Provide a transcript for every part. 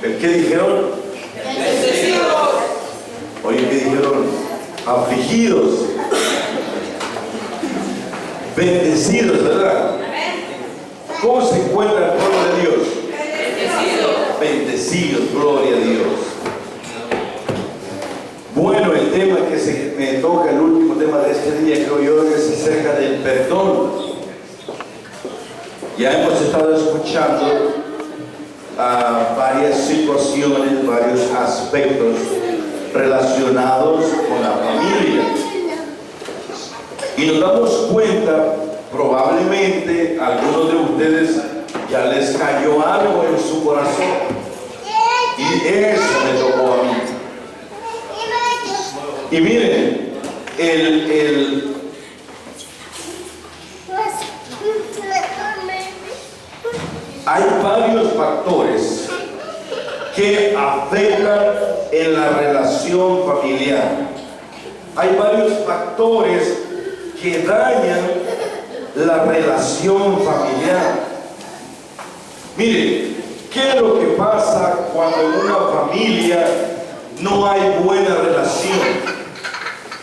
¿El qué dijeron? Bendecidos. Oye, ¿qué dijeron? Afligidos. Bendecidos, ¿verdad? ¿Cómo se encuentra el pueblo de Dios? Bendecidos, gloria a Dios. Bueno, el tema que me toca, el último tema de este día, creo yo, es acerca del perdón. Ya hemos estado escuchando varias situaciones, varios aspectos relacionados con la familia. Y nos damos cuenta, probablemente, algunos de ustedes ya les cayó algo en su corazón. Y eso me tocó a mí. Y miren, hay varios factores que afectan en la relación familiar. Hay varios factores que dañan la relación familiar. Miren, ¿qué es lo que pasa cuando en una familia no hay buena relación?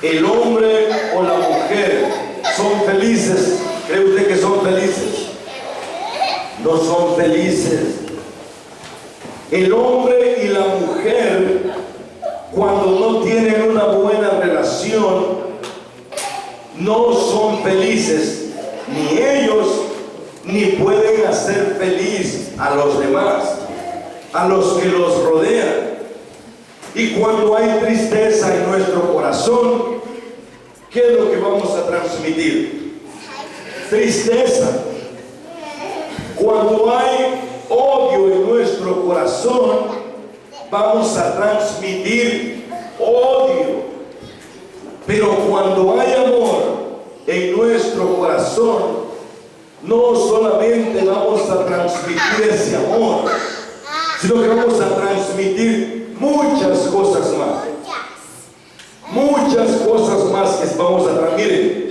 El hombre o la mujer son felices. ¿Cree usted que son felices? No son felices. El hombre y la mujer, cuando no tienen una buena relación, no son felices, ni ellos ni pueden hacer feliz a los demás, a los que los rodean. Y cuando hay tristeza en nuestro corazón, ¿qué es lo que vamos a transmitir? Tristeza. Cuando hay odio en nuestro corazón, vamos a transmitir odio. Pero cuando hay amor en nuestro corazón, no solamente vamos a transmitir ese amor, sino que vamos a transmitir muchas cosas más. Muchas cosas más que vamos a transmitir.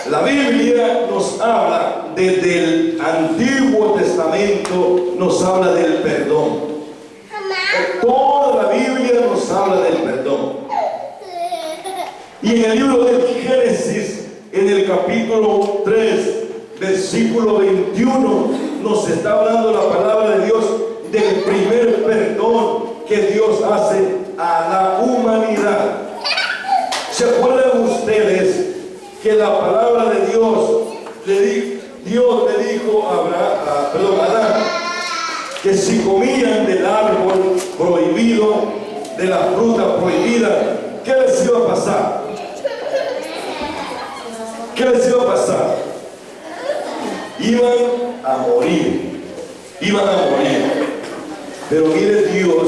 La Biblia nos habla, desde el Antiguo Testamento, nos habla del perdón. Toda la Biblia nos habla del perdón. Y en el libro del Génesis, en el capítulo 3, versículo 21, nos está hablando la palabra de Dios del primer perdón que Dios hace a la humanidad. ¿Se acuerdan ustedes que la palabra de Dios le dijo a Adán que si comían del árbol prohibido, de la fruta prohibida, ¿qué les iba a pasar? ¿Qué les iba a pasar? Iban a morir. Iban a morir. Pero mire, Dios,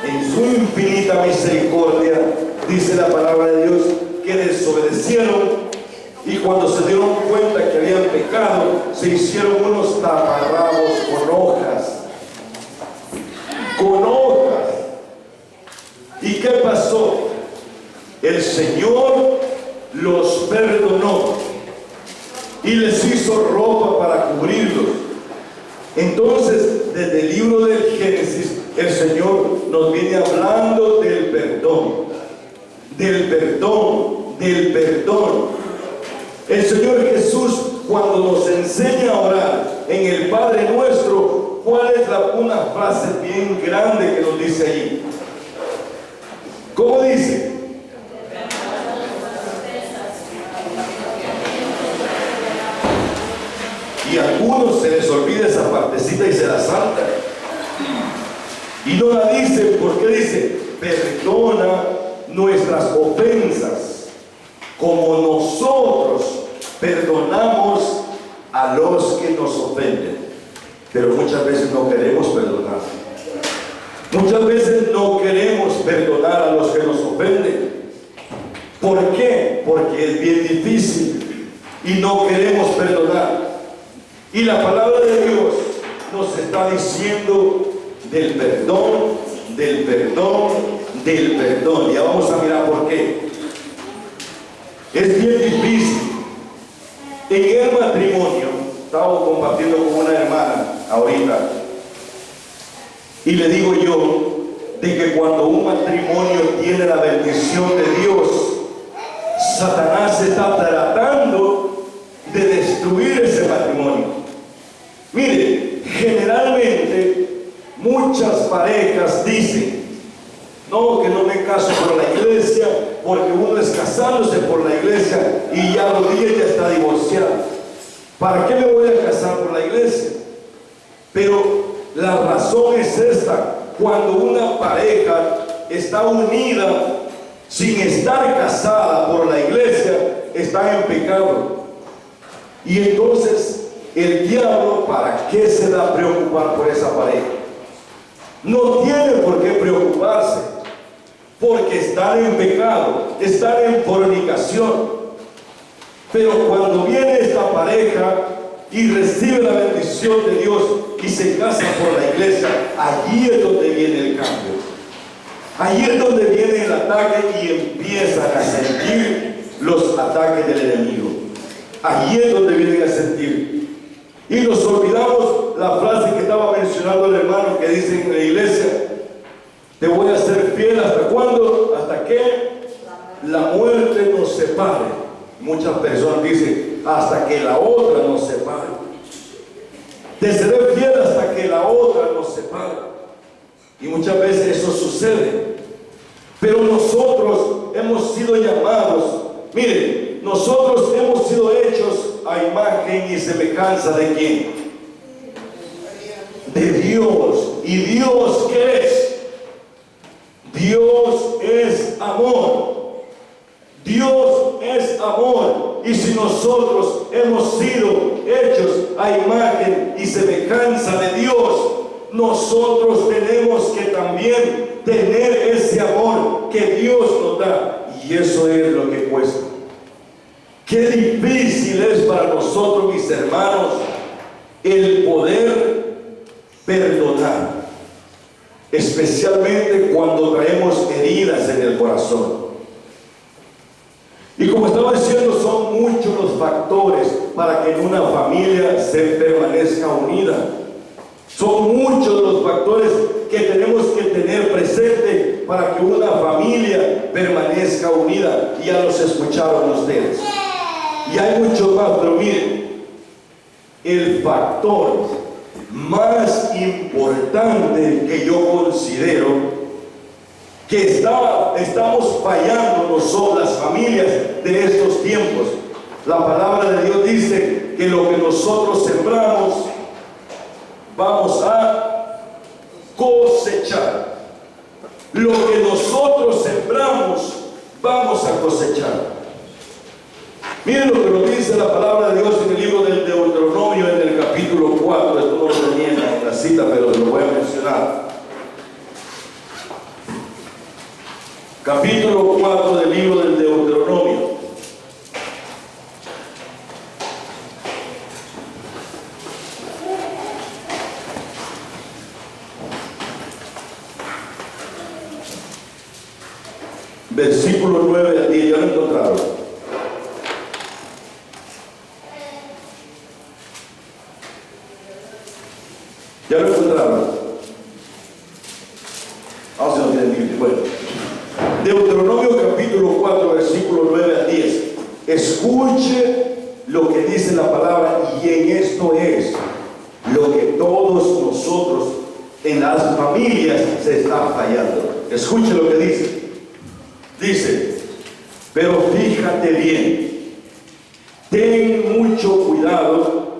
en su infinita misericordia, dice la palabra de Dios, que desobedecieron, y cuando se dieron cuenta que habían pecado, se hicieron unos taparrabos con hojas. Con hojas. ¿Y qué pasó? El Señor los perdonó y les hizo ropa para cubrirlos. Entonces, desde el libro del Génesis, el Señor nos viene hablando del perdón, del perdón, del perdón. El Señor Jesús, cuando nos enseña a orar en el Padre Nuestro, ¿cuál es una frase bien grande que nos dice allí? ¿Cómo dice? Y a algunos se les olvida esa partecita y se la saltan. Y no la dicen porque dice, perdona nuestras ofensas, como nosotros perdonamos a los que nos ofenden. Pero muchas veces no queremos perdonar. Muchas veces no queremos perdonar a los que nos ofenden. ¿Por qué? Porque es bien difícil y no queremos perdonar. Y la palabra de Dios nos está diciendo del perdón, del perdón, del perdón. Ya vamos a mirar por qué. Es bien difícil. En el matrimonio, estaba compartiendo con una hermana ahorita, Y le digo yo, de que cuando un matrimonio tiene la bendición de Dios, Satanás está tratando de destruir ese matrimonio. Mire, generalmente muchas parejas dicen, no, que no me caso por la iglesia, porque uno es casándose por la iglesia y ya a los días ya está divorciado. ¿Para qué me voy a casar por la iglesia? Pero la razón es esta: cuando una pareja está unida sin estar casada por la iglesia, está en pecado. Y entonces el diablo, ¿para qué se da a preocupar por esa pareja? No tiene por qué preocuparse, porque están en pecado, están en fornicación. Pero cuando viene esta pareja y recibe la bendición de Dios y se casa por la iglesia, allí es donde viene el cambio. Allí es donde viene el ataque y empiezan a sentir los ataques del enemigo. Allí es donde vienen a sentir. Y nos olvidamos la frase que estaba mencionando el hermano, que dice en la iglesia: te voy a ser fiel ¿hasta cuándo? Hasta que la muerte nos separe. Muchas personas dicen: hasta que la otra nos separe. Te seré fiel hasta que la otra nos separe. Y muchas veces eso sucede. Pero nosotros hemos sido llamados, miren, nosotros hemos sido hechos a imagen y semejanza de ¿quién? De Dios. ¿Y Dios qué es? Dios es amor. Dios es amor. Y si nosotros hemos sido hechos a imagen y semejanza de Dios, nosotros tenemos que también tener ese amor que Dios nos da. Y eso es lo que cuesta. Qué difícil es para nosotros, mis hermanos, el poder perdonar, especialmente cuando traemos heridas en el corazón. Y como estaba diciendo, son muchos los factores para que en una familia se permanezca unida. Son muchos los factores que tenemos que tener presente para que una familia permanezca unida. Ya los escucharon ustedes. Y hay muchos más, pero miren, el factor más importante que yo considero que estamos fallando nosotros, las familias de estos tiempos. La palabra de Dios dice que lo que nosotros sembramos vamos a cosechar. Lo que nosotros sembramos vamos a cosechar. Miren lo que nos dice la palabra de Dios en el libro del Deuteronomio, en el capítulo 4. Esto no lo tenía en la cita, pero lo voy a mencionar. Capítulo 4 del libro del Deuteronomio. Versículo 9 al 10, ya lo encontraron. Ya lo encontraron. Vamos a ver, bueno. Deuteronomio capítulo 4, versículo 9 al 10. Escuche lo que dice la palabra, y en esto es lo que todos nosotros en las familias se está fallando. Escuche lo que dice. Dice: pero fíjate bien, ten mucho cuidado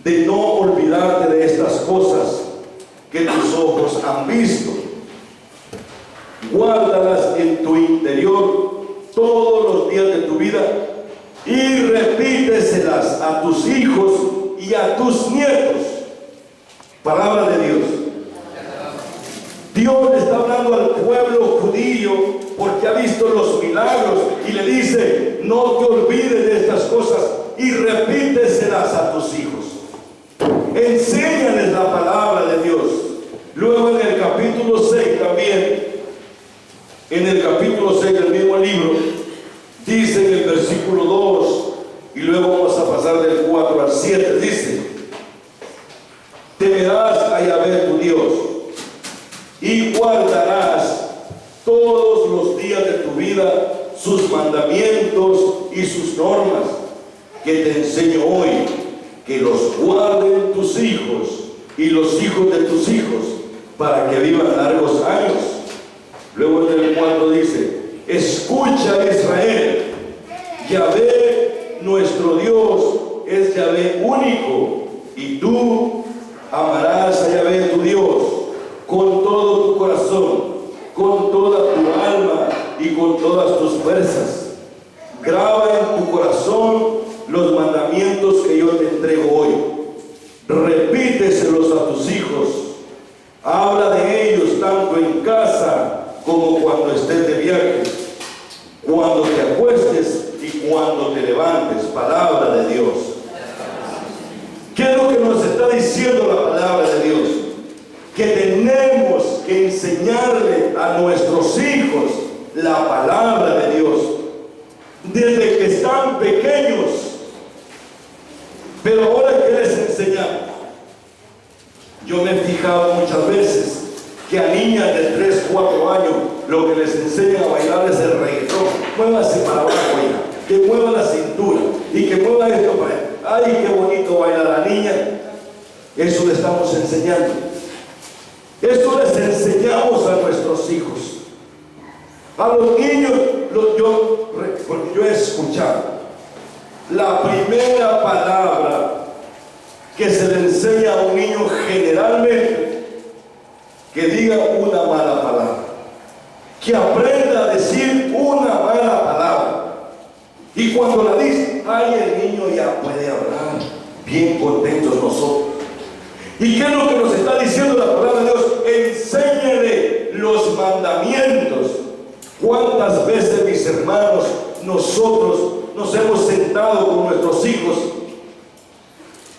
de no olvidarte de estas cosas que tus ojos han visto. Guárdalas en tu interior todos los días de tu vida y repíteselas a tus hijos y a tus nietos. Palabra de Dios. Dios le está hablando al pueblo judío porque ha visto los milagros y le dice: no te olvides de estas cosas y repíteselas a tus hijos. Enséñales la palabra de Dios. Luego en el capítulo 6 también, en el capítulo 6 del mismo libro, dice en el versículo 2, y luego vamos a pasar del 4 al 7, dice: temerás a Yahvé tu tu Dios, y guardarás todos los días de tu vida sus mandamientos y sus normas que te enseño hoy, que los guarden tus hijos y los hijos de tus hijos, para que vivan largos años. Luego en el 4 dice: escucha, Israel, Yahvé nuestro Dios es Yahvé único, y tú amarás a Yahvé tu Dios con todo tu corazón, con toda tu alma y con todas tus fuerzas. Graba en tu corazón los mandamientos que yo te entrego hoy. Repíteselos a tus hijos. Habla de ellos tanto en casa como cuando estés de viaje, cuando te acuestes y cuando te levantes. Palabra de Dios. ¿Qué es lo que nos está diciendo la palabra de Dios? Que tenemos que enseñarle a nuestros hijos la palabra de Dios desde que están pequeños. Pero ahora, ¿qué les enseñamos? Yo me he fijado muchas veces que a niñas de 3, 4 años lo que les enseñan a bailar es el reggaetón. Muévase para abajo, hija, que mueva la cintura y que mueva esto para allá. Ay, qué bonito baila la niña. Eso le estamos enseñando. Esto les enseñamos a nuestros hijos. A los niños, porque yo he escuchado la primera palabra que se le enseña a un niño generalmente, que diga una mala palabra, que aprenda a decir una mala palabra. Y cuando la dice, ay, el niño ya puede hablar, bien contentos nosotros. ¿Y qué es lo que nos está diciendo la palabra de Dios? Enséñele los mandamientos. ¿Cuántas veces, mis hermanos, nosotros nos hemos sentado con nuestros hijos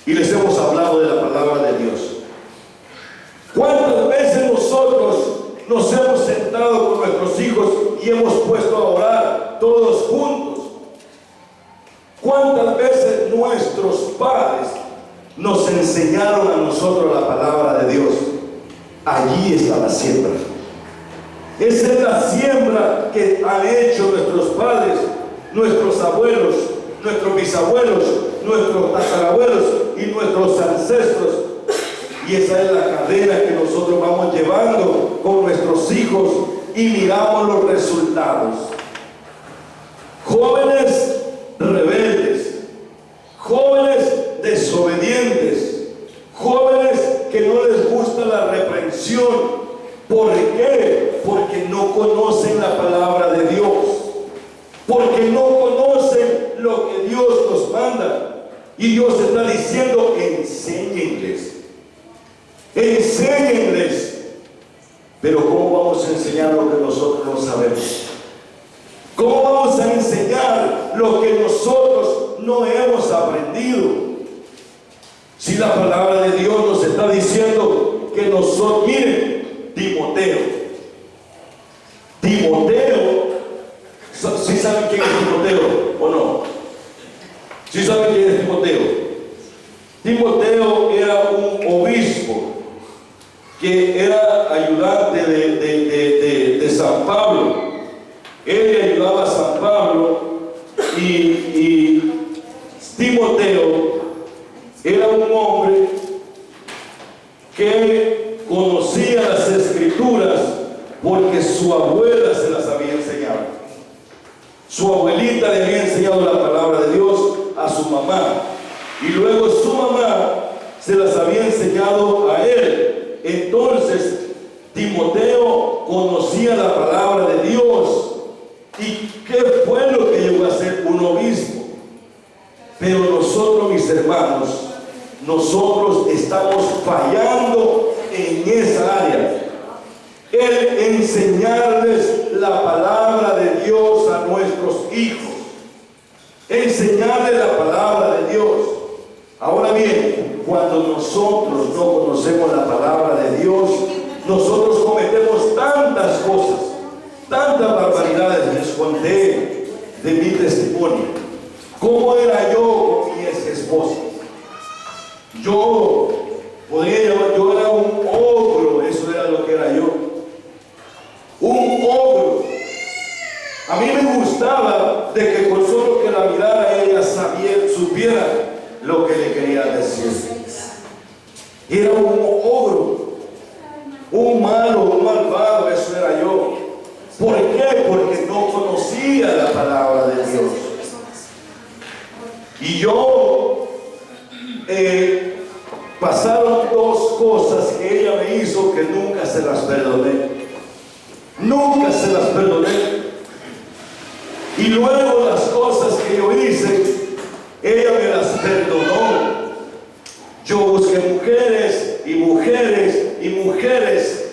y les hemos hablado de la palabra de Dios? ¿Cuántas veces nosotros nos hemos sentado con nuestros hijos y hemos puesto a orar todos juntos? ¿Cuántas veces nuestros padres nos enseñaron a nosotros la palabra de Dios? Allí está la siembra. Esa es la siembra que han hecho nuestros padres, nuestros abuelos, nuestros bisabuelos, nuestros tatarabuelos y nuestros ancestros. Y esa es la cadena que nosotros vamos llevando con nuestros hijos y miramos los resultados. Jóvenes rebeldes, jóvenes desobedientes, jóvenes que no les gusta la reprensión. ¿Por qué? Porque no conocen la palabra de Dios, porque no conocen lo que Dios nos manda. Y Dios está diciendo: enséñenles, enséñenles. Pero ¿cómo vamos a enseñar lo que nosotros no sabemos? ¿Cómo vamos a enseñar lo que nosotros no hemos aprendido? Si la palabra de Dios nos está diciendo que nosotros, miren, Timoteo, ¿sí saben quién es Timoteo o no? ¿Sí saben quién es Timoteo? Timoteo era un obispo que era ayudante de San Pablo. Él le ayudaba a San Pablo, y Timoteo era un hombre que conocía las escrituras porque su abuela se las había enseñado. Su abuelita le había enseñado la palabra de Dios a su mamá, y luego su mamá se las había enseñado a él. Entonces Timoteo conocía la palabra de Dios. ¿Y qué fue lo que llegó a ser un obispo? Pero nosotros, mis hermanos, nosotros estamos fallando en esa área. El enseñarles la palabra de Dios a nuestros hijos, enseñarles la palabra de Dios. Ahora bien, cuando nosotros no conocemos la palabra de Dios, nosotros cometemos tantas cosas, tantas barbaridades. Les conté de mi testimonio. ¿Cómo era yo con mi ex esposa? Yo era un ella me hizo que nunca se las perdoné. Nunca se las perdoné. Y luego las cosas que yo hice, ella me las perdonó. Yo busqué mujeres y mujeres y mujeres.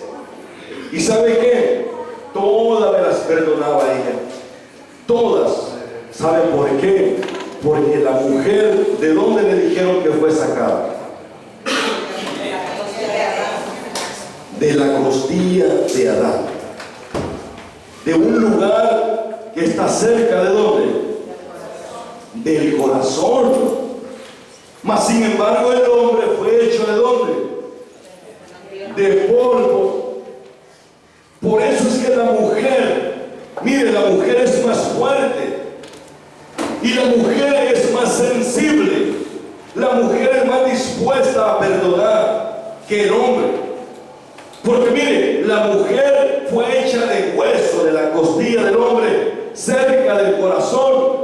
¿Y sabe qué? Todas me las perdonaba ella. Todas. ¿Sabe por qué? Porque la mujer, ¿de dónde le dijeron que fue sacada? De la costilla de Adán. De un lugar que está cerca de ¿dónde? Del corazón. Mas sin embargo el hombre fue hecho ¿de dónde? De polvo. Por eso es que la mujer, mire, la mujer es más fuerte y la mujer es más sensible. La mujer es más dispuesta a perdonar que el hombre. Porque mire, la mujer fue hecha de hueso, de la costilla del hombre, cerca del corazón.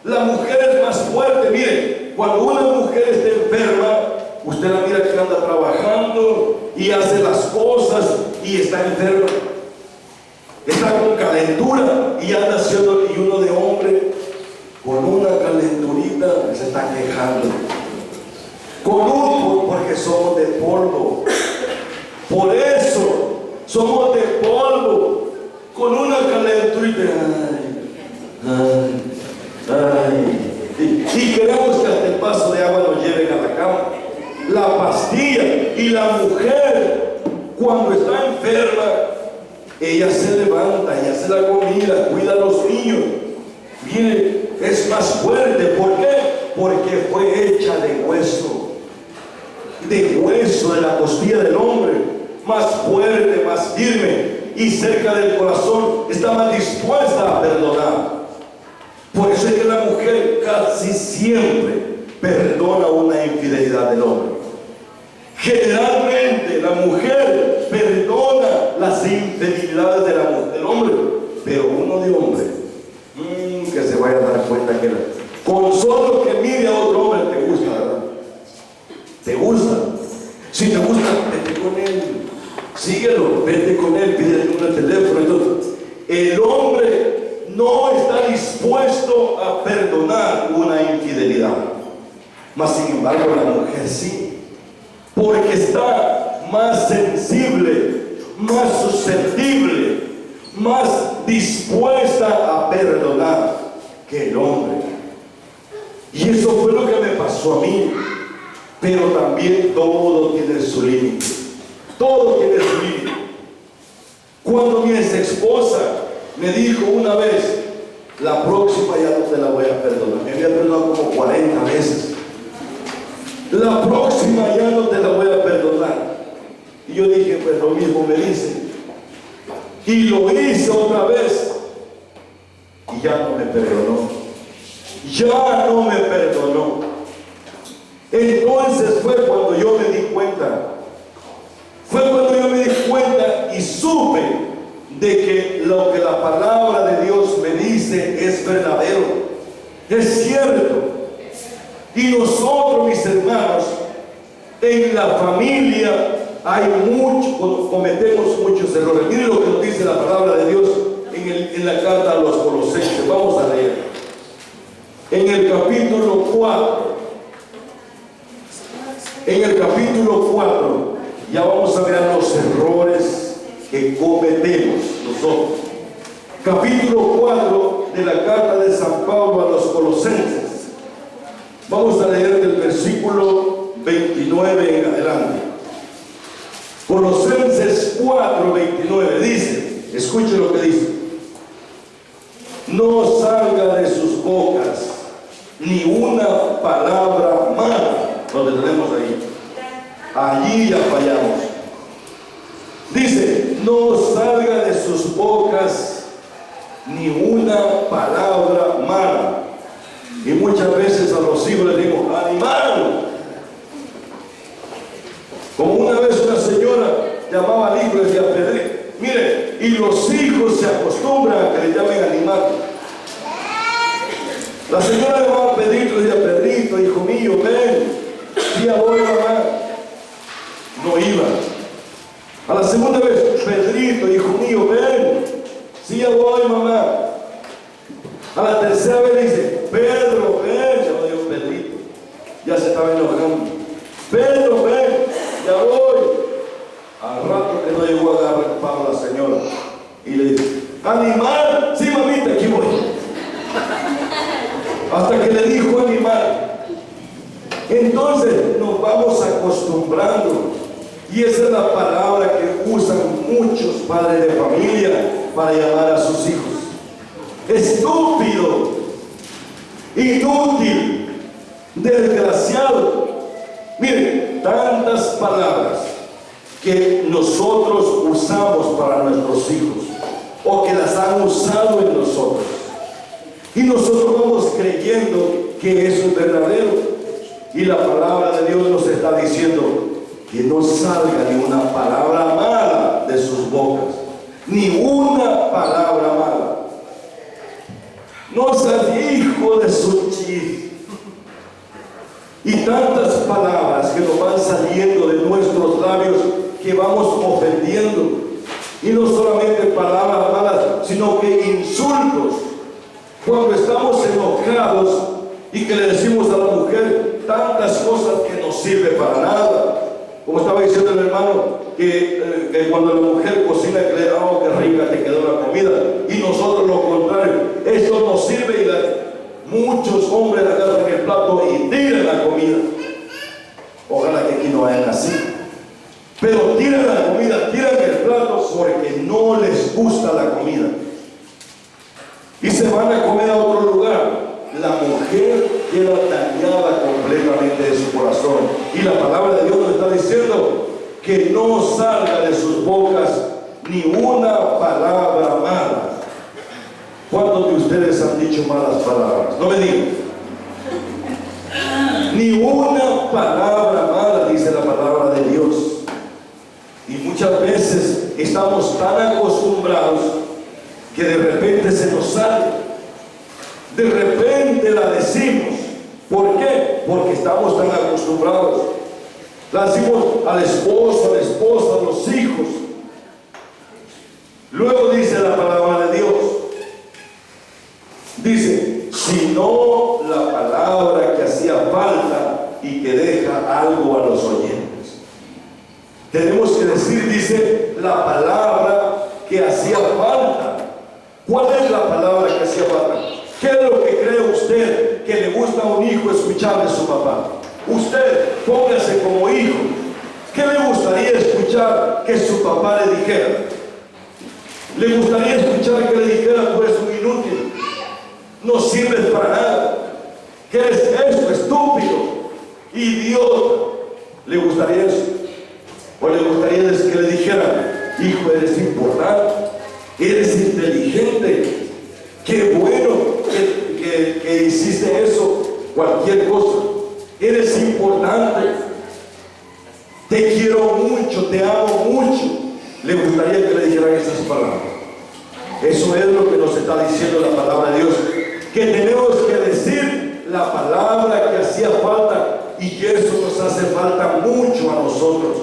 La mujer es más fuerte. Mire, cuando una mujer está enferma, usted la mira que anda trabajando y hace las cosas y está enferma. Está con calentura y anda haciendo, y uno de hombre con una calenturita se está quejando. Porque somos de polvo. Por eso somos de polvo, con una calenturita. Y queremos que hasta el vaso de agua nos lleven a la cama. La pastilla. Y la mujer, cuando está enferma, ella se levanta y hace la comida, cuida a los niños. Mire, es más fuerte. ¿Por qué? Porque fue hecha de hueso. De hueso, de la costilla del hombre. Más fuerte, más firme. Y cerca del corazón, está más dispuesta a perdonar. Por eso es que la mujer casi siempre perdona una infidelidad del hombre. Generalmente la mujer perdona las infidelidades del hombre, pero uno de hombre, que se vaya a dar cuenta que con solo que mire a otro hombre te gusta, ¿verdad? ¿Te gusta? Si te gusta, vete con él, síguelo, vete con él, pídele un teléfono. Entonces, el hombre no está dispuesto a perdonar una infidelidad, mas sin embargo la mujer sí, porque está más sensible, más susceptible, más dispuesta a perdonar que el hombre. Y eso fue lo que me pasó a mí. Pero también todo tiene su límite. Todo tiene su límite. Cuando mi ex esposa me dijo una vez, la próxima ya no te la voy a perdonar. Me había perdonado como 40 veces. La próxima ya no te la voy a perdonar. Y yo dije, pues lo mismo me dice. Y lo hice otra vez. Y ya no me perdonó. Ya no me perdonó. Entonces fue cuando yo me di cuenta. Fue cuando yo me di cuenta y supe de que lo que la palabra de Dios me dice es verdadero, es cierto. Y nosotros, mis hermanos, en la familia cometemos muchos errores. Miren lo que nos dice la palabra de Dios en la carta a los Colosenses. Vamos a leer. En el capítulo 4. En el capítulo 4 ya vamos a ver los errores que cometemos nosotros. Capítulo 4 de la carta de San Pablo a los Colosenses. Vamos a leer del versículo 29 en adelante. Colosenses 4, 29 dice, escuche lo que dice: no salga de sus bocas ni una palabra mala. Donde tenemos ahí, allí ya fallamos. Dice, no salga de sus bocas ni una palabra mala. Y muchas veces a los hijos les digo, animal. Como una vez una señora llamaba al hijo y decía, Pedrito, mire, y los hijos se acostumbran a que le llamen animal. La señora llamaba a Pedrito y decía, Pedrito, hijo mío, ven. Ya voy, mamá. No iba. A la segunda vez, Pedrito, hijo mío, ven. Sí, ya voy, mamá. A la tercera vez dice, Pedro, ven. Ya lo dijo Pedrito. Ya se estaba enojando. Pedro, ven, ya voy. Al rato que no llegó a dar Pablo a la señora. Y le dice, animal. Sí, mamita, aquí voy. Hasta que le dijo animal. Entonces nos vamos acostumbrando. Y esa es la palabra que usan muchos padres de familia para llamar a sus hijos. Estúpido, inútil, desgraciado. Miren, tantas palabras que nosotros usamos para nuestros hijos o que las han usado en nosotros. Y nosotros vamos creyendo que eso es verdadero. Y la palabra de Dios nos está diciendo que no salga ni una palabra mala de sus bocas, ni una palabra mala. No seas hijo de su chis. Y tantas palabras que nos van saliendo de nuestros labios que vamos ofendiendo. Y no solamente palabras malas, sino que insultos. Cuando estamos enojados y que le decimos a la mujer tantas cosas que no sirven para nada. Como estaba diciendo el hermano, que cuando la mujer cocina, que le oh, qué rica te quedó la comida. Y nosotros lo contrario, esto no sirve y muchos hombres agarran el plato y tiran la comida. Ojalá que aquí no vayan así. Pero tiran la comida, tiran el plato porque no les gusta la comida. Y se van a comer a otro lugar. La mujer queda dañada completamente de su corazón. Y la palabra de Dios nos está diciendo que no salga de sus bocas ni una palabra mala. ¿Cuántos de ustedes han dicho malas palabras? No me digan. Ni una palabra mala, dice la palabra de Dios. Y muchas veces estamos tan acostumbrados que de repente se nos sale. De repente la decimos. ¿Por qué? Porque estamos tan acostumbrados. La decimos al esposo, a la esposa, a los hijos. Luego dice la palabra de Dios. Dice, sino la palabra que hacía falta y que deja algo a los oyentes. Tenemos que decir, dice, la palabra que hacía falta. ¿Cuál es la palabra que hacía falta? ¿Qué es lo que cree usted que le gusta a un hijo escuchar de su papá? Usted, póngase como hijo. ¿Qué le gustaría escuchar que su papá le dijera? ¿Le gustaría escuchar que le dijera, tú eres un inútil? No sirves para nada. ¿Qué es eso? Estúpido, idiota. ¿Le gustaría eso? ¿O le gustaría que le dijera, hijo, eres importante, eres inteligente? Qué bueno que hiciste eso, cualquier cosa. Eres importante. Te quiero mucho, te amo mucho. Le gustaría que le dijeran esas palabras. Eso es lo que nos está diciendo la palabra de Dios. Que tenemos que decir la palabra que hacía falta y que eso nos hace falta mucho a nosotros.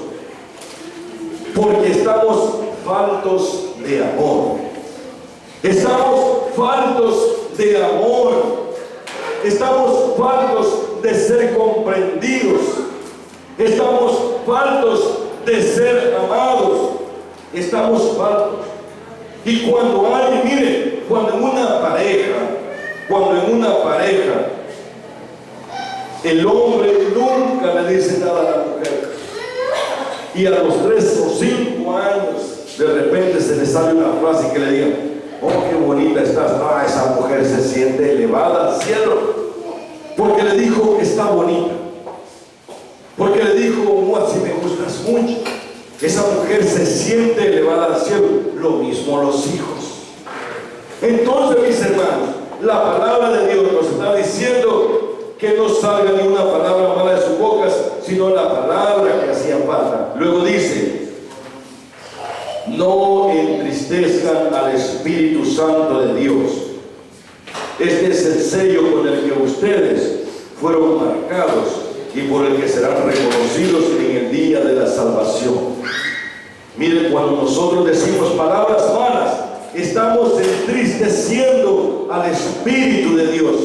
Porque estamos faltos de amor. Estamos faltos de amor. Estamos faltos de ser comprendidos. Estamos faltos de ser amados. Estamos faltos. Y cuando alguien, mire, cuando en una pareja, el hombre nunca le dice nada a la mujer. Y a los 3 o 5 años, de repente se le sale una frase que le diga, oh, qué bonita estás. Ah, esa mujer se siente elevada al cielo. Porque le dijo que está bonita. Porque le dijo, oh, así me gustas mucho. Esa mujer se siente elevada al cielo. Lo mismo los hijos. Entonces, mis hermanos, la palabra de Dios nos está diciendo que no salga ni una palabra mala de sus bocas, sino la palabra que hacía falta. Luego dice, no entristezcan al Espíritu Santo de Dios. Este es el sello con el que ustedes fueron marcados y por el que serán reconocidos en el día de la salvación. Mire, cuando nosotros decimos palabras malas, estamos entristeciendo al Espíritu de Dios.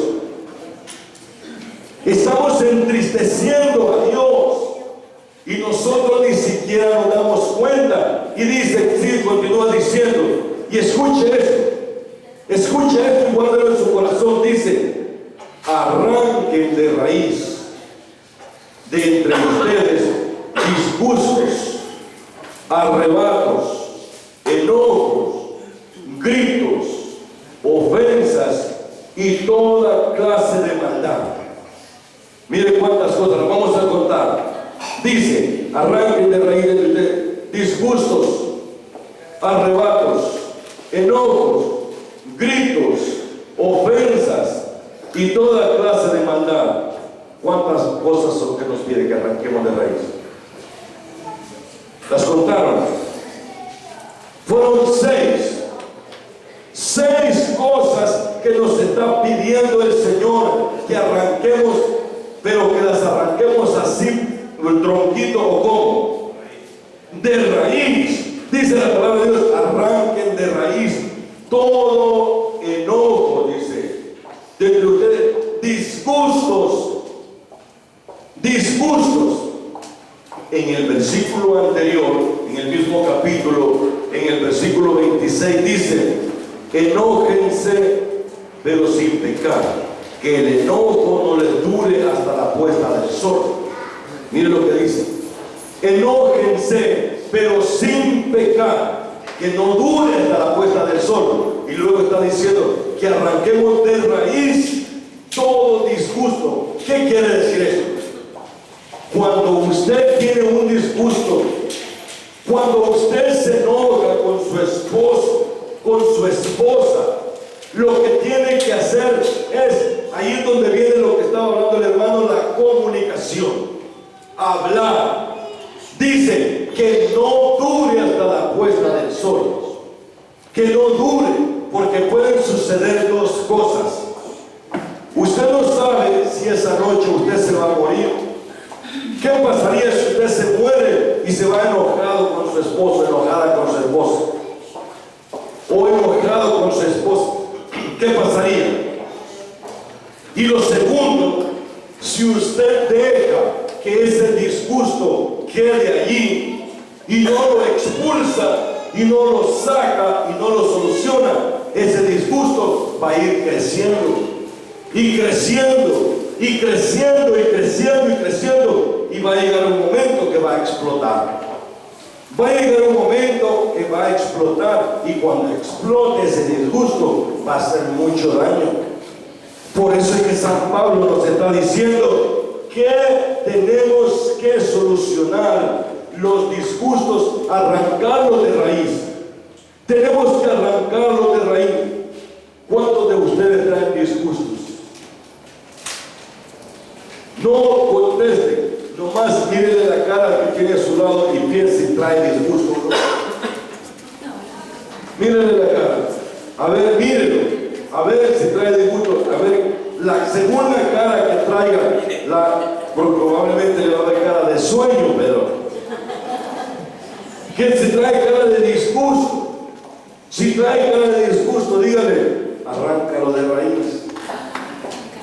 Estamos entristeciendo a Dios. Y nosotros ni siquiera nos damos cuenta. Y dice, sí, continúa diciendo, y escuche esto y guárdelo en su corazón. Dice, arranquen de raíz de entre ustedes disgustos, arrebatos, enojos, gritos, ofensas y toda clase de maldad. Mire cuántas cosas, las vamos a contar. Dice, arranquen de raíz de ustedes disgustos, arrebatos, enojos, gritos, ofensas y toda clase de maldad. ¿Cuántas cosas son que nos pide que arranquemos de raíz? Las contaron. Fueron 6 cosas que nos está pidiendo el Señor que arranquemos, pero que las arranquemos así, el tronquito o como de raíz. Dice la palabra de Dios, arranquen de raíz todo enojo, dice, de ustedes, disgustos. En el versículo anterior, en el mismo capítulo, en el versículo 26 dice, enójense pero sin pecar, que el enojo no les dure hasta la puesta del sol. Mire lo que dice, enójense pero sin pecar, que no dure hasta la puesta del sol. Y luego está diciendo que arranquemos de raíz todo disgusto. ¿Qué quiere decir esto? Cuando usted tiene un disgusto, cuando usted se enoja con su esposo, con su esposa, lo que tiene que hacer es, ahí es donde viene lo que estaba hablando el hermano, la comunicación, hablar. Dice que no dure hasta la puesta del sol, que no dure, porque pueden suceder 2 cosas. Usted no sabe si esa noche usted se va a morir. ¿Qué pasaría si usted se muere y se va enojado con su esposo, enojada con su esposo? O enojado con su esposo. ¿Qué pasaría? Y lo segundo, si usted deja que ese disgusto quede allí y no lo expulsa y no lo saca y no lo soluciona, ese disgusto va a ir creciendo y creciendo y creciendo y creciendo y creciendo, y va a llegar un momento que va a explotar. Va a llegar un momento que va a explotar, y cuando explote ese disgusto va a hacer mucho daño. Por eso es que San Pablo nos está diciendo que tenemos que solucionar los disgustos, arrancarlos de raíz. Tenemos que arrancarlos de raíz. ¿Cuántos de ustedes traen disgustos? No conteste, nomás mire la cara que tiene a su lado y piense si trae disgusto. Mírele la cara, a ver, mírelo, a ver si trae disgusto, a ver, la segunda cara que traiga, probablemente le va a dar cara de sueño, pero que si trae cara de disgusto, si trae cara de disgusto, dígale, arráncalo de raíz,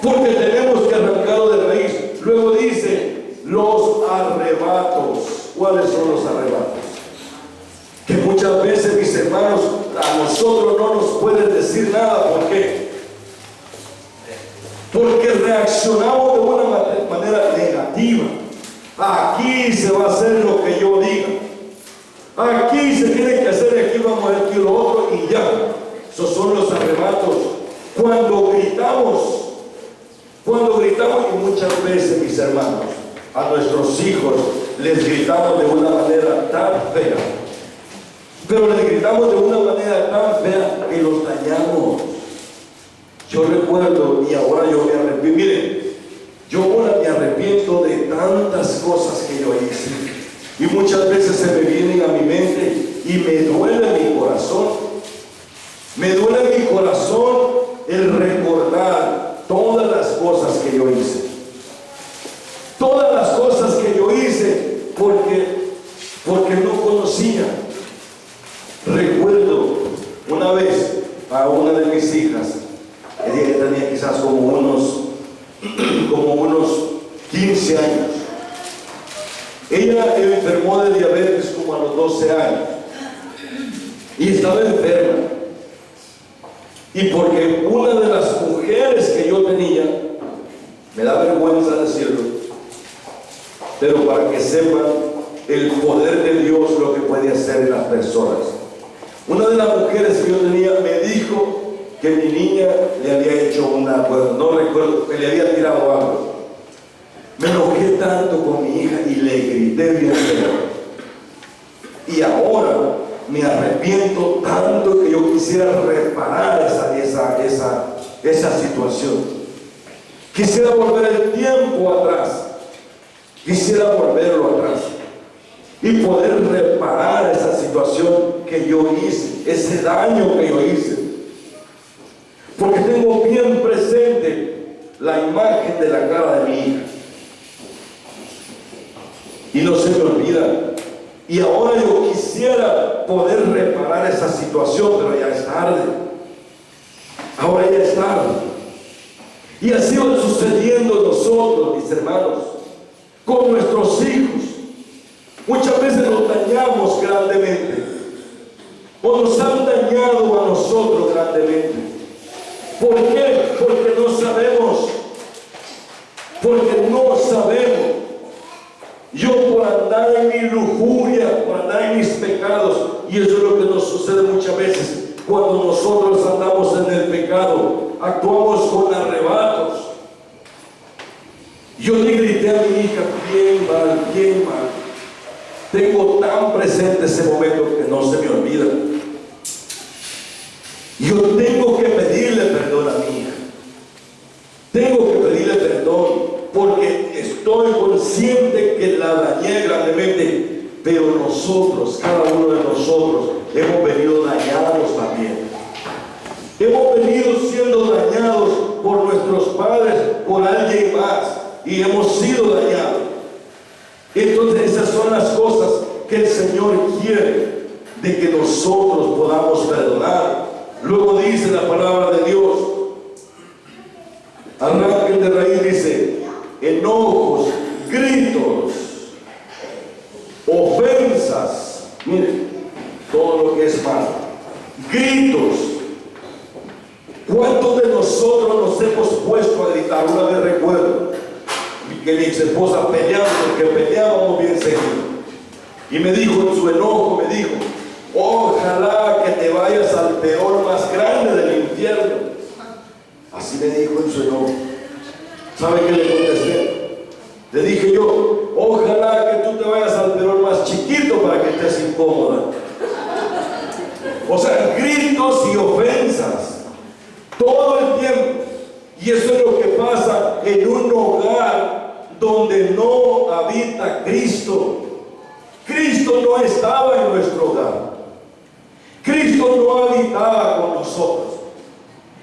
porque tenemos que arrancarlo de raíz. Luego dice, los arrebatos. ¿Cuáles son los arrebatos? Que muchas veces, mis hermanos, a nosotros no nos pueden decir nada. ¿Por qué? Porque reaccionamos de una manera negativa. Aquí se va a hacer lo que yo diga. Aquí se tiene que hacer, aquí vamos a hacer lo otro y ya. Esos son los arrebatos. Cuando gritamos y muchas veces, mis hermanos, a nuestros hijos les gritamos de una manera tan fea, pero les gritamos de una manera tan fea que los dañamos. Yo recuerdo, y ahora yo me arrepiento, miren, yo ahora me arrepiento de tantas cosas que yo hice, y muchas veces se me vienen a mi mente y me duele mi corazón. Me duele mi corazón el recordar todas las cosas que yo hice. Todas las cosas que yo hice porque no conocía. una de mis hijas. Ella tenía quizás como unos 15 años. Ella enfermó de diabetes como a los 12 años y estaba enferma. Y porque una de las mujeres que yo tenía, me da vergüenza decirlo, pero para que sepan el poder de Dios, lo que puede hacer en las personas. Una de las mujeres que yo tenía me dijo que mi niña le había hecho no recuerdo, que le había tirado algo. Me enojé tanto con mi hija y le grité bien feo. Y ahora me arrepiento tanto que yo quisiera reparar esa situación. Quisiera volver el tiempo atrás. Quisiera volverlo atrás y poder reparar esa situación que yo hice, ese daño que yo hice. Porque tengo bien presente la imagen de la cara de mi hija. Y no se me olvida. Y ahora yo quisiera poder reparar esa situación, pero ya es tarde. Ahora ya es tarde. Y así va sucediendo nosotros, mis hermanos, con nuestros hijos. Muchas veces nos dañamos grandemente, o nos han dañado a nosotros grandemente. ¿Por qué? Porque no sabemos. Porque no sabemos. Yo por andar en mi lujuria, por andar en mis pecados, y eso es lo que nos sucede muchas veces, cuando nosotros andamos en el pecado, actuamos con arrebatos. Yo le grité a mi hija, bien mal, bien mal. Tengo tan presente ese momento que no se me olvida. Yo tengo que pedirle perdón a mi hija. Tengo que pedirle perdón porque estoy consciente que la dañé grandemente, pero nosotros, cada uno de nosotros, hemos venido dañados también. Hemos venido siendo dañados por nuestros padres, por alguien más, y hemos sido dañados. Entonces esas son las cosas que el Señor quiere de que nosotros podamos perdonar. Luego dice la palabra de Dios, arranquen de raíz, dice, enojos, gritos, ofensas, miren, todo lo que es malo, gritos. ¿Cuántos de nosotros nos hemos puesto a gritar? Una vez recuerdo que mi ex esposa peleaba, porque peleábamos bien seguido, y me dijo en su enojo, me dijo, ojalá que te vayas al peor más grande del infierno. Así me dijo en su enojo. ¿Sabe qué le contesté? Le dije yo, ojalá que tú te vayas al peor más chiquito para que estés incómoda. O sea, gritos y ofensas todo el tiempo. Y eso es lo que pasa en un hogar donde no habita Cristo. Cristo no estaba en nuestro hogar. Cristo no habitaba con nosotros.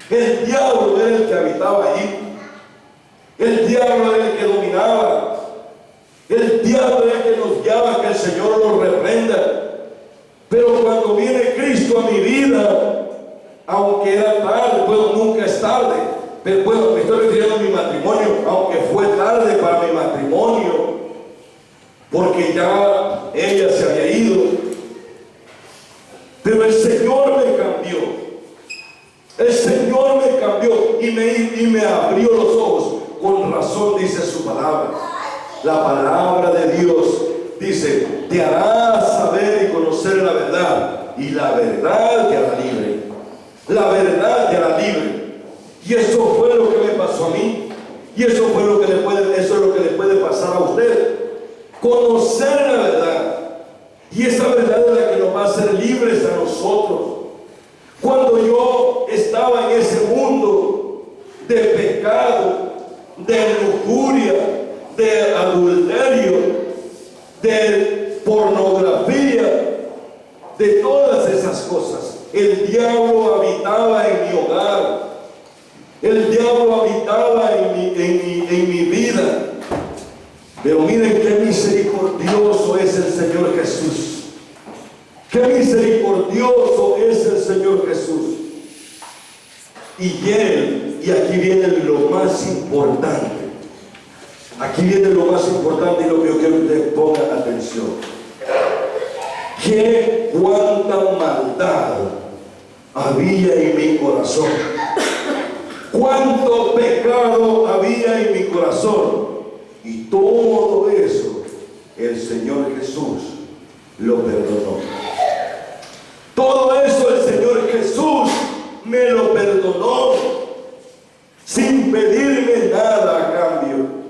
El diablo era el que habitaba allí. El diablo era el que dominaba. El diablo era el que nos guiaba, que el Señor nos reprenda. Pero cuando viene Cristo a mi vida, aunque era tarde, bueno, nunca es tarde, pero bueno, me estoy refiriendo a mi matrimonio, aunque fue tarde para mi matrimonio, porque ya ella se había ido, pero el Señor me cambió. El Señor me cambió y me abrió los ojos. Con razón dice su palabra. La palabra de Dios dice, te hará saber y conocer la verdad, y la verdad te hará libre. La verdad te hará libre. Y eso fue lo que me pasó a mí. Y eso fue lo que eso es lo que le puede pasar a usted. Conocer la verdad. Y esa verdad es la que nos va a hacer libres a nosotros. Cuando yo estaba en ese mundo de pecado, de lujuria, de adulterio, de pornografía, de todas esas cosas, el diablo habitaba en mi hogar. El diablo habitaba en mi vida. Pero miren qué misericordioso es el Señor Jesús. Qué misericordioso es el Señor Jesús. y aquí viene lo más importante. Aquí viene lo más importante y lo que yo quiero que ustedes pongan atención. Que cuánta maldad había en mi corazón. Cuánto pecado había en mi corazón. Y todo eso el Señor Jesús lo perdonó. Todo eso el Señor Jesús me lo perdonó sin pedirme nada a cambio.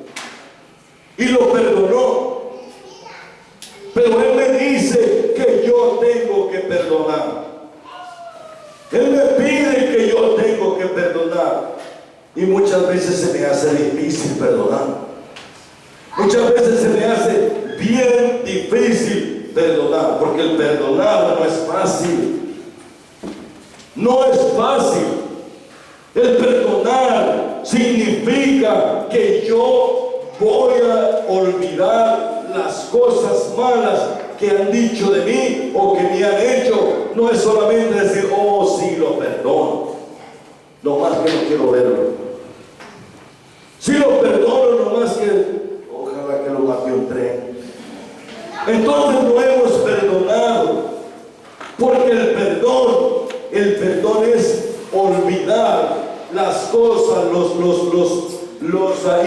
Y lo perdonó. Pero Él me dice que yo tengo que perdonar. Él me pide que yo tengo que perdonar. Y muchas veces se me hace difícil perdonar. Muchas veces se me hace bien difícil perdonar, porque el perdonar no es fácil. No es fácil. El perdonar significa que yo voy a olvidar las cosas malas que han dicho de mí o que me han hecho. No es solamente decir, oh sí, lo perdono, no más que no quiero verlo. Sí lo perdono, no más que ojalá que lo mate un tren. Entonces no hemos perdonado, porque el perdón es olvidar las cosas, los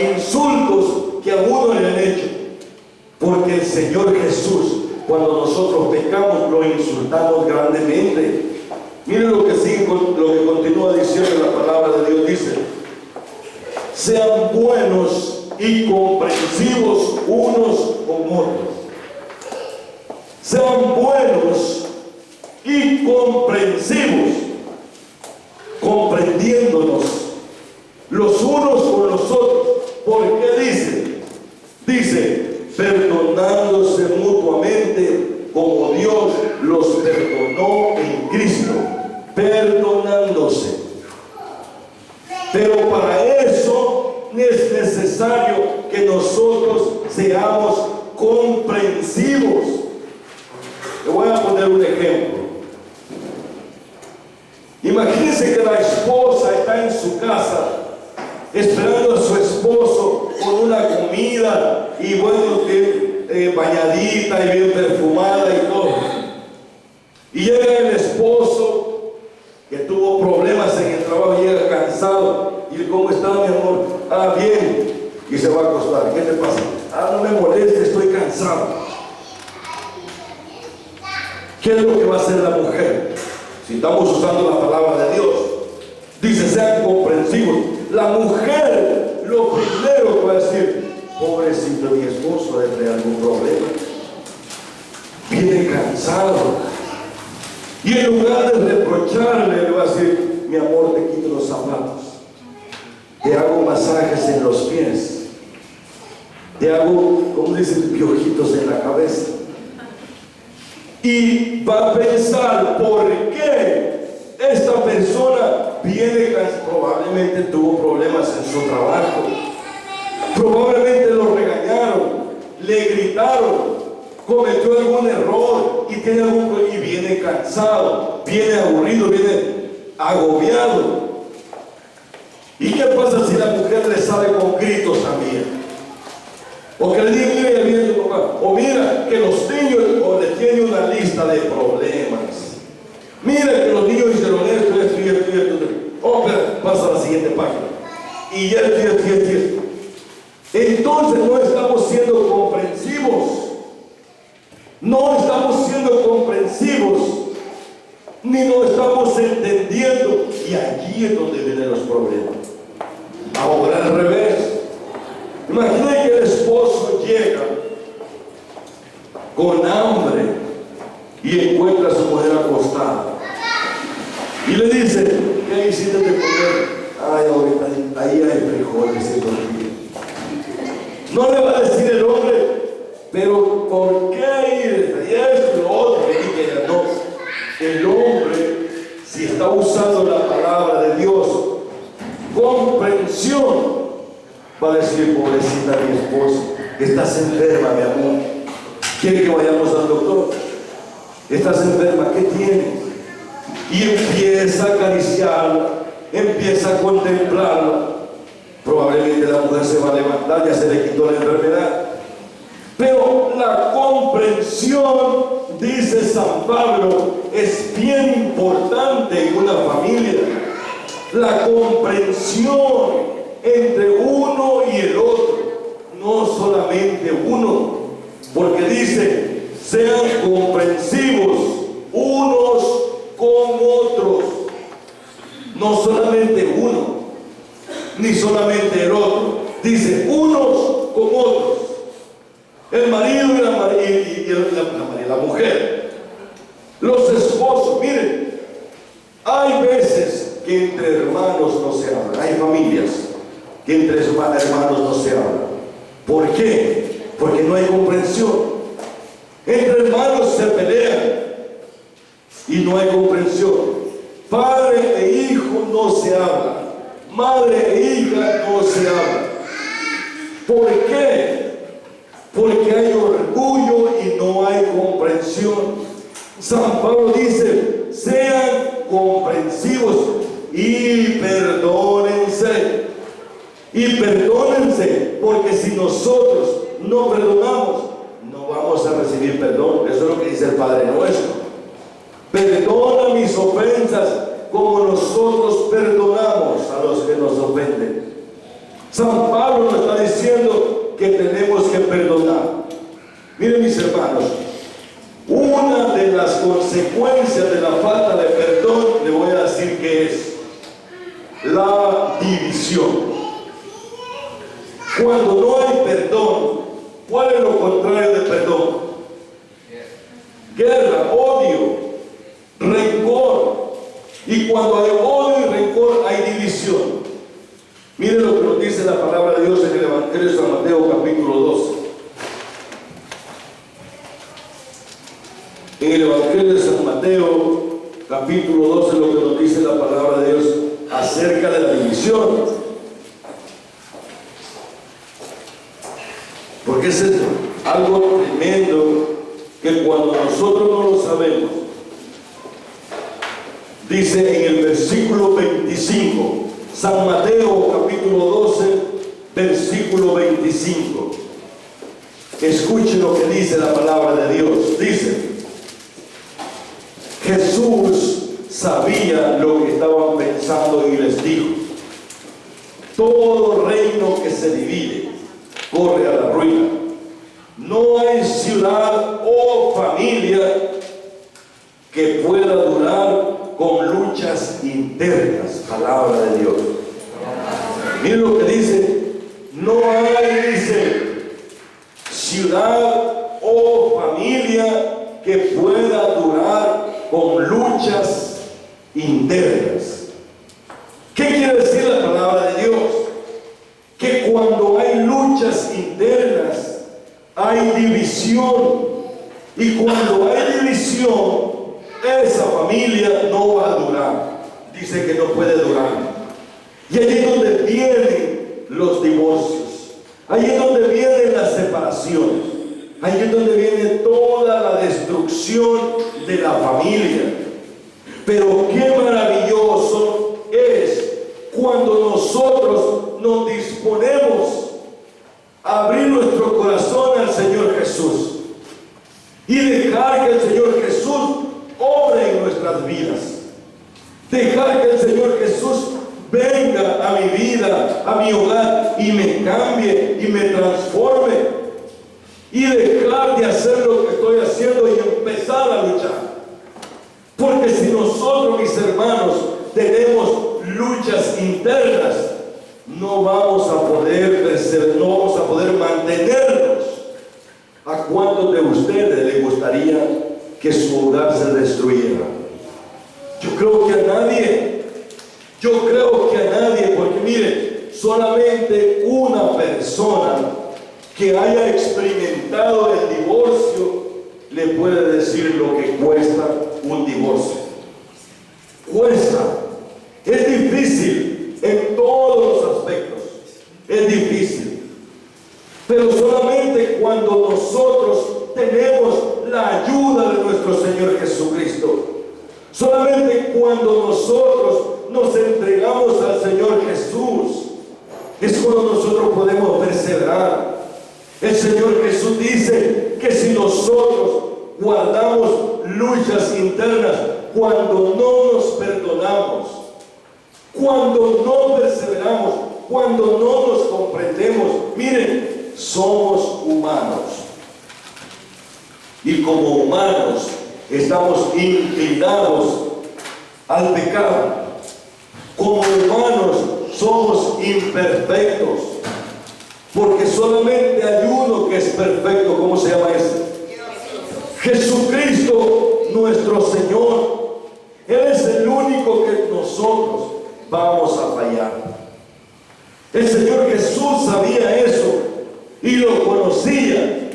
insultos que a uno le han hecho. Porque el Señor Jesús, cuando nosotros pecamos, lo insultamos grandemente. Miren lo que sigue, lo que continúa diciendo la palabra de Dios. Dice: sean buenos y comprensivos unos con otros. Sean buenos y comprensivos, comprendiéndonos los unos con los otros. ¿Por qué dice? Dice, perdonándose mutuamente como Dios los perdonó en Cristo. Perdonándose. Pero para eso es necesario que nosotros seamos comprensivos. Le voy a poner un ejemplo. Imagínense que la esposa está en su casa esperando a su esposo con una comida y bueno, bañadita y bien perfumada y todo. Y llega el esposo que tuvo problemas en el trabajo, llega cansado. Y ¿cómo está, mi amor? Ah, bien. Y se va a acostar. ¿Qué te pasa? Ah, no me moleste, estoy cansado. ¿Qué es lo que va a hacer la mujer? Si estamos usando la palabra de Dios, dice, sean comprensivos. La mujer, lo primero que va a decir, pobrecito mi esposo, debe tener algún problema, viene cansado. Y en lugar de reprocharle, le va a decir, mi amor, te quito los zapatos, te hago masajes en los pies, te hago, como dicen, piojitos en la cabeza. Y va a pensar, ¿por qué esta persona viene cansada? Probablemente tuvo problemas en su trabajo, probablemente lo regañaron, le gritaron, cometió algún error y tiene y viene cansado, viene aburrido, viene agobiado. ¿Y qué pasa si la mujer le sale con gritos también? O que le diga, mira, viene tu papá, o mira que los niños, o le tiene una lista de problemas. Mira que los niños hicieron esto. Oh, pero pasa a la siguiente página. Y esto. Entonces no estamos siendo comprensivos. No estamos siendo comprensivos, ni no estamos entendiendo. Y allí es donde vienen los problemas. Ahora al revés. Imagina que el esposo llega con hambre y encuentra a su mujer acostada y le dice, ¿qué hiciste de comer? Ay, ahorita ahí hay frijoles y tortilla. No le va a decir el hombre, pero ¿por qué ir? Y esto y lo otro. No, el hombre, si está usando la palabra de Dios, comprensión, va a decir, pobrecita mi esposa, estás enferma, mi amor. ¿Quiere que vayamos al doctor? Estás enferma, ¿qué tienes? Y empieza a acariciarla empieza a contemplarla. Probablemente la mujer se va a levantar, ya se le quitó la enfermedad. Pero la comprensión, dice San Pablo, es bien importante en una familia. La comprensión entre uno y el otro, no solamente uno, porque dice, sean comprensivos unos con otros, no solamente uno, ni solamente el otro, dice unos con otros, el marido y la mujer, los esposos. Miren, hay veces que entre hermanos no se hablan, hay familias que entre hermanos no se hablan. ¿Por qué? Porque no hay comprensión. Entre hermanos se pelean y no hay comprensión. Padre e hijo no se hablan, madre e hija no se hablan. ¿Por qué? Porque hay orgullo y no hay comprensión. San Pablo dice, sean comprensivos y perdónense. Y perdónense, porque si nosotros no perdonamos, no vamos a recibir perdón. Eso es lo que dice el Padre Nuestro. Perdona mis ofensas como nosotros perdonamos a los que nos ofenden. San Pablo nos está diciendo que tenemos que perdonar. Miren, mis hermanos, una de las consecuencias de la falta de perdón, le voy a decir que es la división. Cuando no hay perdón, ¿cuál es lo contrario de perdón? Guerra, odio, rencor. Y cuando hay odio y rencor, hay división. Miren lo que nos dice la palabra de Dios en el Evangelio de San Mateo, capítulo 12. En el Evangelio de San Mateo, capítulo 12, lo que nos dice la palabra de Dios acerca de la división. Porque es algo tremendo que cuando nosotros no lo sabemos, dice en el versículo 25, San Mateo capítulo 12, versículo 25. Escuchen lo que dice la palabra de Dios. Dice, Jesús sabía lo que estaban pensando y les dijo, todo reino que se divide corre a la ruina. No hay ciudad o familia que pueda durar con luchas internas. Palabra de Dios. Miren lo que dice. No hay, dice, ciudad o familia que pueda durar con luchas internas. ¿Qué quiere decir la palabra de Dios? Que cuando hay luchas internas, hay división. Y cuando hay división, esa familia no va a durar. Dice que no puede durar. Y allí es donde vienen los divorcios. Allí es donde vienen las separaciones. Allí es donde viene toda la destrucción de la familia. Pero qué maravilloso es cuando nosotros nos disponemos a abrir nuestro corazón al Señor Jesús y dejar que el Señor Jesús obre en nuestras vidas. Dejar que el Señor Jesús venga a mi vida, a mi hogar y me cambie y me transforme, y dejar de hacer lo que estoy haciendo y empezar a luchar. Porque si nosotros, mis hermanos, tenemos luchas internas, no vamos a poder vencer, no vamos a poder mantenernos. ¿A cuántos de ustedes les gustaría que su hogar se destruyera? Yo creo que a nadie. Yo creo que a nadie, porque mire, solamente una persona que haya experimentado el divorcio le puede decir lo que cuesta un divorcio. Cuesta. Es difícil en todos los aspectos. Es difícil. Pero solamente cuando nosotros tenemos la ayuda de nuestro Señor Jesucristo, solamente cuando nosotros nos entregamos al Señor Jesús, es cuando nosotros podemos perseverar. El Señor Jesús dice que si nosotros guardamos luchas internas, cuando no nos perdonamos, cuando no perseveramos, cuando no nos comprendemos, miren, somos humanos. Y como humanos estamos inclinados al pecado. Como humanos somos imperfectos. Porque solamente hay uno que es perfecto. ¿Cómo se llama ese? Jesucristo, nuestro Señor. Él es el único que nosotros vamos a fallar. El Señor Jesús sabía eso y lo conocía,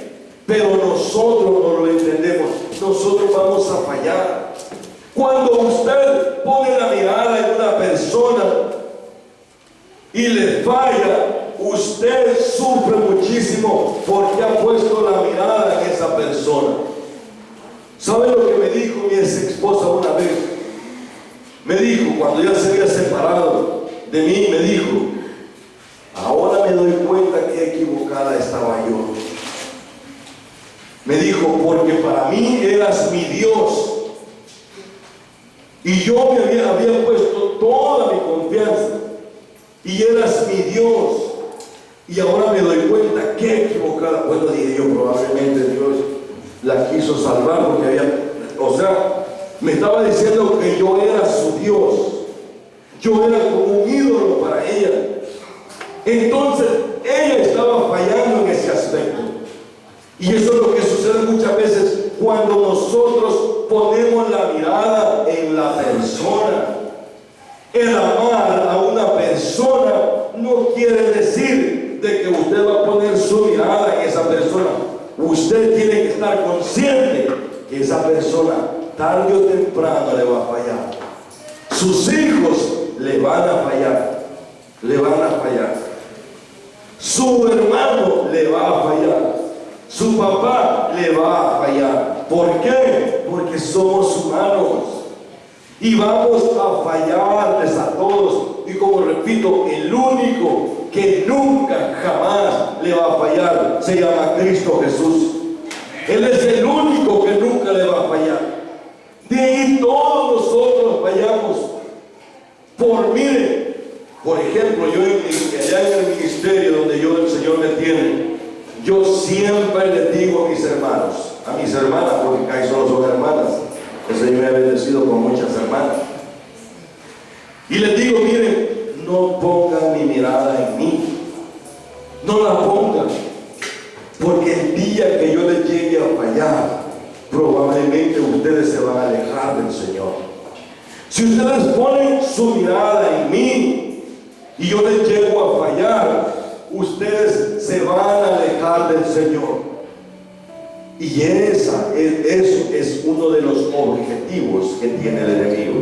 pero nosotros no lo entendemos. Nosotros vamos a fallar. Cuando usted pone la mirada en una persona y le falla, usted sufre muchísimo porque ha puesto la mirada en esa persona. ¿Sabe lo que me dijo mi ex esposa una vez? Me dijo, cuando ya se había separado de mí, me dijo: ahora me doy cuenta que equivocada estaba yo. Me dijo, porque para mí eras mi Dios. Y yo me había puesto toda mi confianza. Y eras mi Dios. Y ahora me doy cuenta que equivocada. Bueno, dije yo, probablemente Dios la quiso salvar porque me estaba diciendo que yo era su Dios. Yo era como un ídolo para ella. Entonces, ella estaba fallando en ese aspecto. Y eso es lo que sucede muchas veces cuando nosotros ponemos la mirada en la persona. El amar a una persona no quiere decir de que usted va a poner su mirada en esa persona. Usted tiene que estar consciente que esa persona tarde o temprano le va a fallar. Sus hijos le van a fallar. Le van a fallar. Su hermano le va a fallar. Su papá le va a fallar. ¿Por qué? Porque somos humanos y vamos a fallarles a todos. Y como repito, el único que nunca jamás le va a fallar se llama Cristo Jesús. Él es el único que nunca le va a fallar. De ahí todos nosotros fallamos. Miren, por ejemplo, yo allá en el ministerio donde el Señor me tiene, yo siempre les digo a mis hermanos, a mis hermanas, porque ahí solo son hermanas, el Señor me ha bendecido con muchas hermanas, y les digo, miren, no pongan mi mirada en mí, no la pongan, porque el día que yo les llegue a fallar, probablemente ustedes se van a alejar del Señor. Si ustedes ponen su mirada en mí y yo les llego a fallar, ustedes se van a alejar del Señor. Y eso es uno de los objetivos que tiene el enemigo.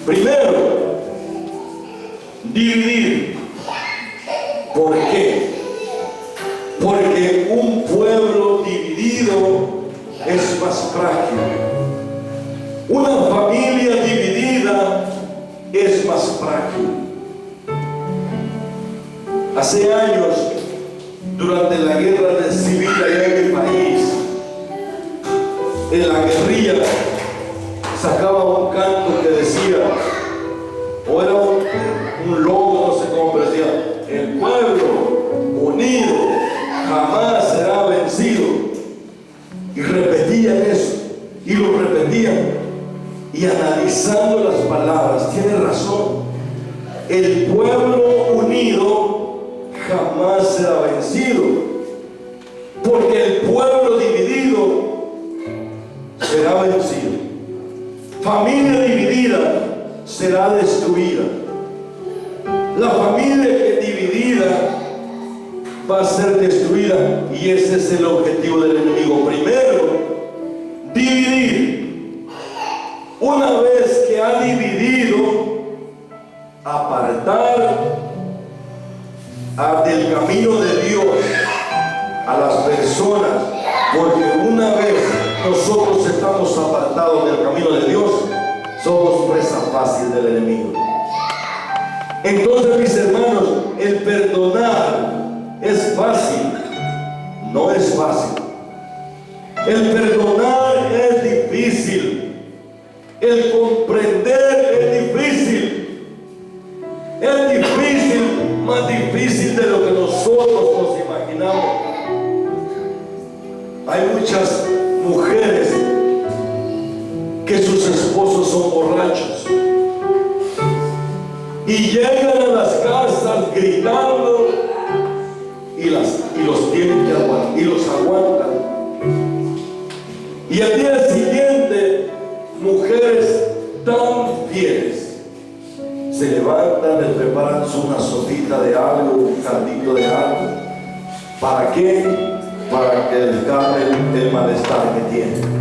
Primero, dividir. ¿Por qué? Porque un pueblo dividido es más frágil. Una familia dividida es más frágil. Hace años, durante la guerra civil allá en mi país, en la guerrilla, sacaba un canto que decía, o era un logo, no sé cómo, pero decía: el pueblo unido jamás será vencido. Y repetían eso, y lo repetían. Y analizando las palabras, tiene razón. El pueblo unido jamás será vencido, porque el pueblo dividido será vencido. Familia dividida será destruida. La familia que dividida va a ser destruida, y ese es el objetivo del enemigo. Primero, dividir. Una vez que ha dividido, apartar del camino de Dios a las personas, porque una vez nosotros estamos apartados del camino de Dios, somos presa fácil. fácil del enemigo. Entonces, mis hermanos, el perdonar es fácil. No es fácil. El perdonar es difícil. El comprender es difícil. Es difícil, más difícil de lo que nosotros nos imaginamos. Hay muchas mujeres que sus esposos son borrachos y llegan a las casas gritando y los tienen que aguantar y los aguantan. Y al día siguiente, mujeres tan fieles se levantan, les preparan una sopita de algo, un caldito de algo. ¿Para qué? Para que les calme el malestar que tienen.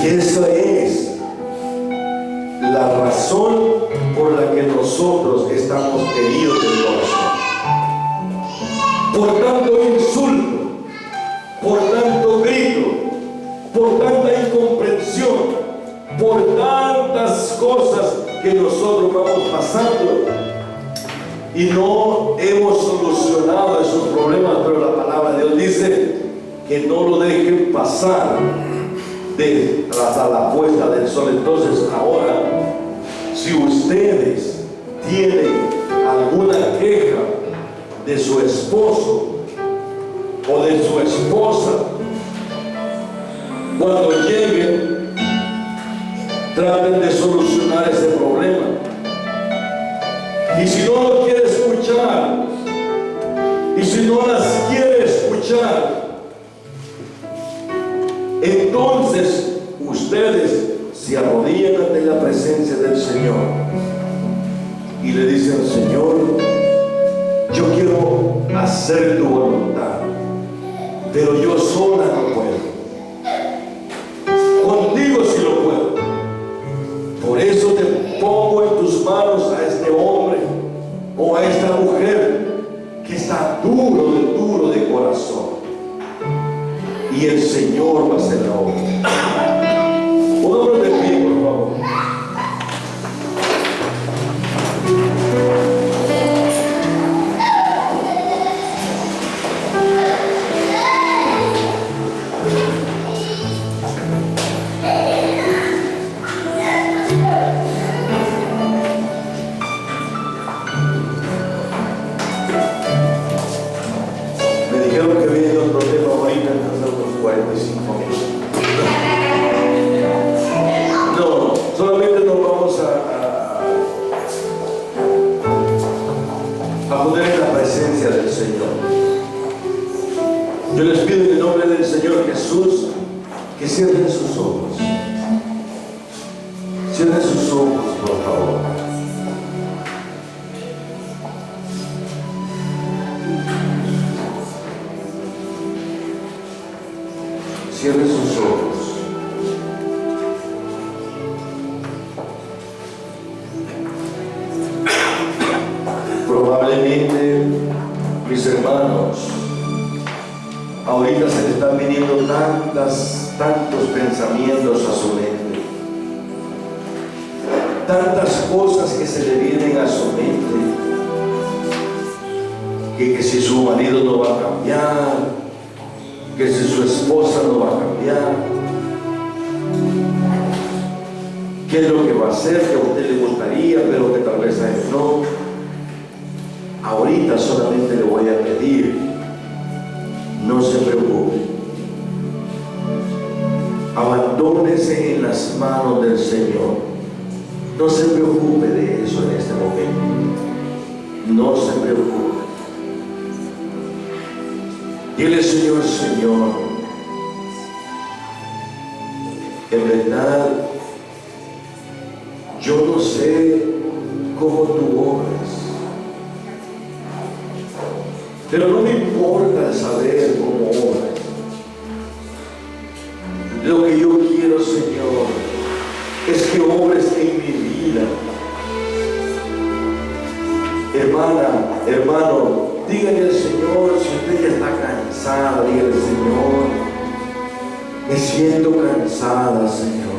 Y esa es la razón por la que nosotros estamos heridos del corazón. Por tanto insulto, por tanto grito, por tanta incomprensión, por tantas cosas que nosotros vamos pasando y no hemos solucionado esos problemas, pero la palabra de Dios dice que no lo dejen pasar hasta la puesta del sol. Entonces ahora, si ustedes tienen alguna queja de su esposo o de su esposa, cuando lleguen, traten de solucionar ese problema. Y si no lo quiere escuchar, y si no las quiere escuchar, entonces ustedes se arrodillan ante la presencia del Señor y le dicen: Señor, yo quiero hacer tu voluntad, pero yo sola no puedo. Contigo sí lo puedo. Por eso te pongo en tus manos a este hombre o a esta mujer que está duro de corazón. Y el Señor va a hacer la obra. Pongámonos de pie, por favor. Me dijeron que viene otro tema ahorita, entonces unos 45 minutos. No, solamente nos vamos a poner en la presencia del Señor. Yo les pido en el nombre del Señor Jesús que cierren sus ojos. Cierren sus ojos, por favor. Cierren sus ojos. Probablemente, mis hermanos, ahorita se le están viniendo tantos pensamientos a su mente, tantas cosas que se le vienen a su mente, que si su marido no va a cambiar, que si su esposa no va a cambiar, qué es lo que va a hacer, que a usted le gustaría, pero que tal vez a él no. Ahorita solamente le voy a pedir, no se preocupe, abandónese en las manos del Señor, no se preocupe de eso en este momento, no se preocupe. Dile: Señor, Señor, en verdad yo no sé cómo tú obras, pero no me importa saber cómo obras. Lo que yo quiero, Señor, es que obres en mi vida. Hermana, hermano, dígale al Señor, si usted ya está cansada, dígale: Señor, me siento cansada, Señor.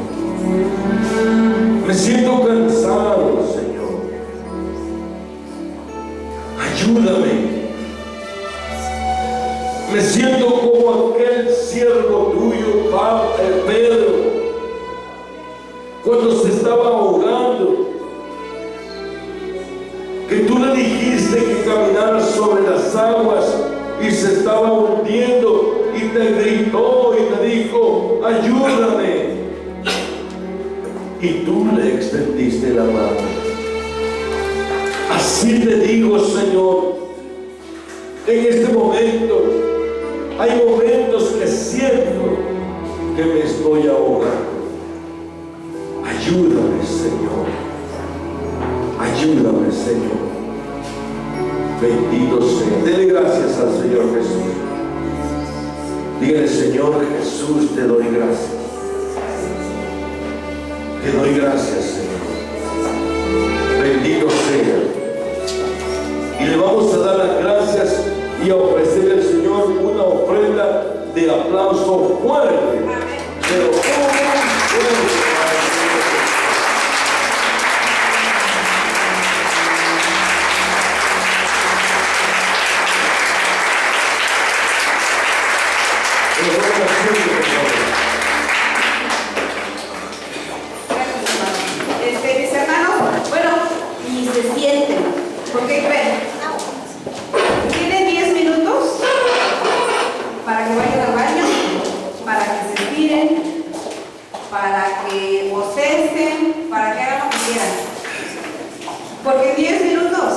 siento cansado, Señor. Ayúdame. Me siento como aquel siervo tuyo, Pedro, cuando se estaba ahogando, que tú le dijiste que caminara sobre las aguas y se estaba hundiendo, y te gritó y te dijo: ayúdame. Y tú le extendiste la mano. Así te digo, Señor, en este momento hay momentos que siento que me estoy ahogando. Ayúdame, Señor. Ayúdame, Señor. Bendito sea. Dele gracias al Señor Jesús. Dígale: Señor Jesús, te doy gracias. Te doy gracias, Señor. Bendito sea. Y le vamos a dar las gracias y a ofrecer al Señor una ofrenda de aplauso fuerte. Pero fuerte. Mis hermanos, bueno, y se sienten, porque creen, tienen 10 minutos para que vayan al baño, para que se estiren, para que bostecen, para que hagan lo que quieran, porque en 10 minutos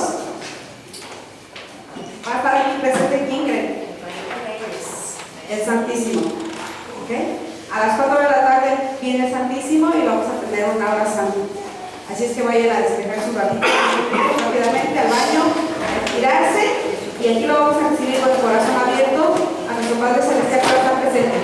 va a estar aquí presente. ¿Quién cree? El Santísimo. ¿Okay? A las 4 de la tarde viene el Santísimo y vamos a tener una hora santa. Así es que vayan a despejar su ratito rápidamente al baño, a estirarse, y aquí lo vamos a recibir con el corazón abierto a nuestro Padre Celestial que está presente.